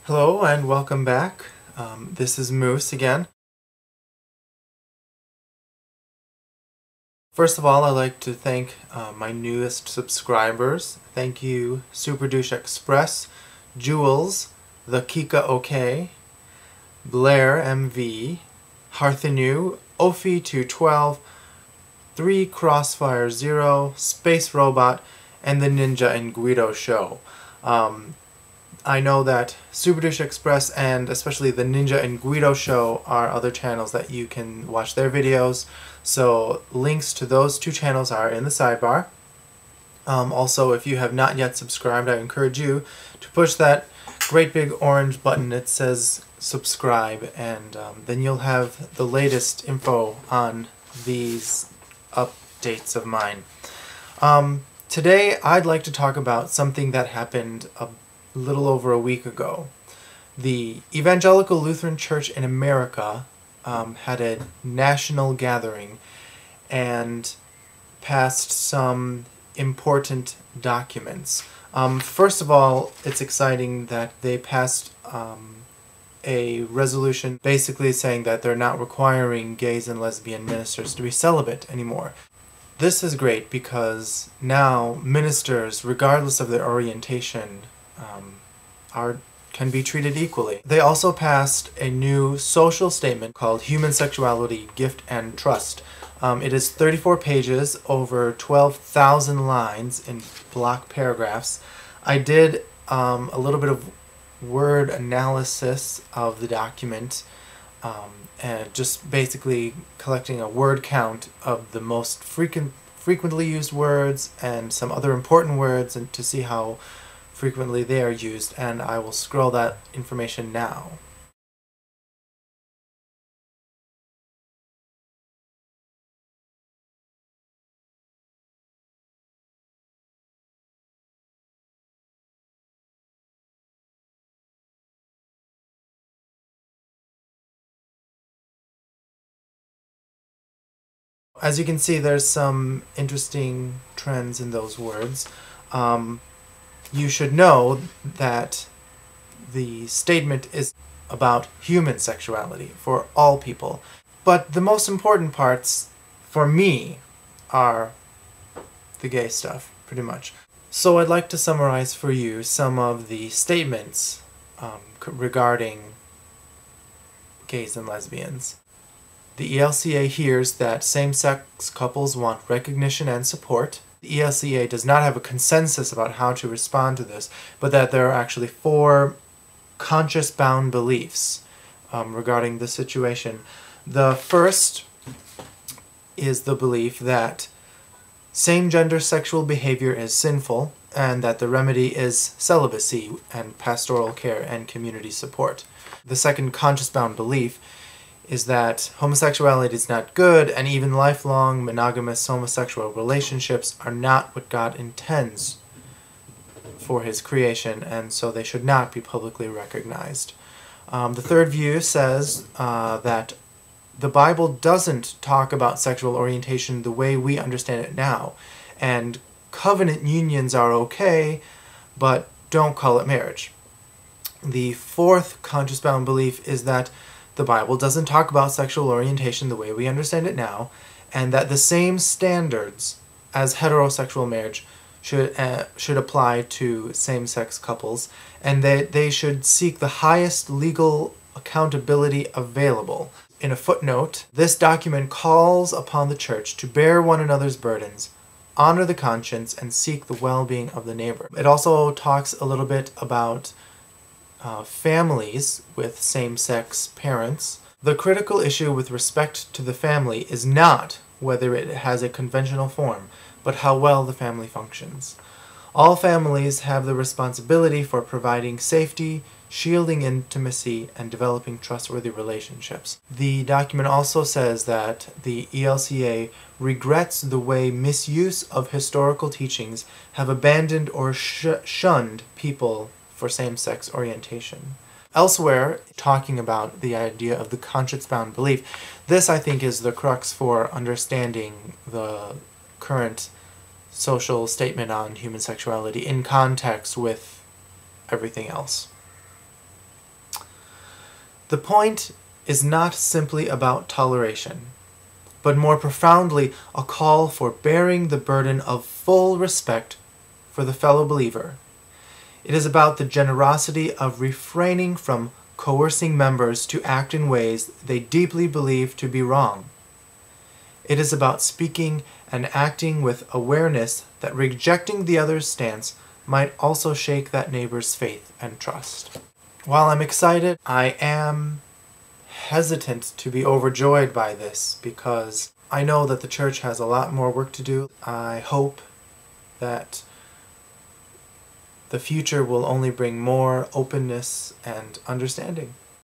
Hello and welcome back. This is Moose again. First of all, I'd like to thank my newest subscribers. Thank you, Super Douche Express, Jules, The Kika OK, Blair MV, Harthenu, Ophi212, 3 Crossfire 0, Space Robot, and the Ninja and Guido Show. I know that Super Douche Express and especially the Ninja and Guido Show are other channels that you can watch their videos, so links to those two channels are in the sidebar. Also, if you have not yet subscribed, I encourage you to push that great big orange button that says subscribe, and then you'll have the latest info on these updates of mine. Today I'd like to talk about something that happened a little over a week ago. The Evangelical Lutheran Church in America had a national gathering and passed some important documents. First of all, it's exciting that they passed a resolution basically saying that they're not requiring gays and lesbian ministers to be celibate anymore. This is great because now ministers, regardless of their orientation, can be treated equally. They also passed a new social statement called Human Sexuality, Gift, and Trust. It is 34 pages, over 12,000 lines in block paragraphs. I did a little bit of word analysis of the document, and just basically collecting a word count of the most frequently used words and some other important words, and to see how frequently they are used, and I will scroll that information now. As you can see, there's some interesting trends in those words. You should know that the statement is about human sexuality for all people. But the most important parts, for me, are the gay stuff, pretty much. So I'd like to summarize for you some of the statements regarding gays and lesbians. The ELCA hears that same-sex couples want recognition and support. The ELCA does not have a consensus about how to respond to this, but that there are actually 4 conscious-bound beliefs regarding the situation. The first is the belief that same-gender sexual behavior is sinful, and that the remedy is celibacy and pastoral care and community support. The second conscious-bound belief is that homosexuality is not good, and even lifelong monogamous homosexual relationships are not what God intends for his creation, and so they should not be publicly recognized. The third view says that the Bible doesn't talk about sexual orientation the way we understand it now, and covenant unions are okay, but don't call it marriage. The fourth conscious-bound belief is that the Bible doesn't talk about sexual orientation the way we understand it now, and that the same standards as heterosexual marriage should apply to same-sex couples, and that they should seek the highest legal accountability available. In a footnote, this document calls upon the Church to bear one another's burdens, honor the conscience, and seek the well-being of the neighbor. It also talks a little bit about families with same-sex parents. The critical issue with respect to the family is not whether it has a conventional form, but how well the family functions. All families have the responsibility for providing safety, shielding intimacy, and developing trustworthy relationships. The document also says that the ELCA regrets the way misuse of historical teachings have abandoned or shunned people for same-sex orientation. Elsewhere, talking about the idea of the conscience-bound belief, this I think is the crux for understanding the current social statement on human sexuality in context with everything else. The point is not simply about toleration, but more profoundly a call for bearing the burden of full respect for the fellow believer. It is about the generosity of refraining from coercing members to act in ways they deeply believe to be wrong. It is about speaking and acting with awareness that rejecting the other's stance might also shake that neighbor's faith and trust. While I'm excited, I am hesitant to be overjoyed by this because I know that the church has a lot more work to do. I hope that the future will only bring more openness and understanding.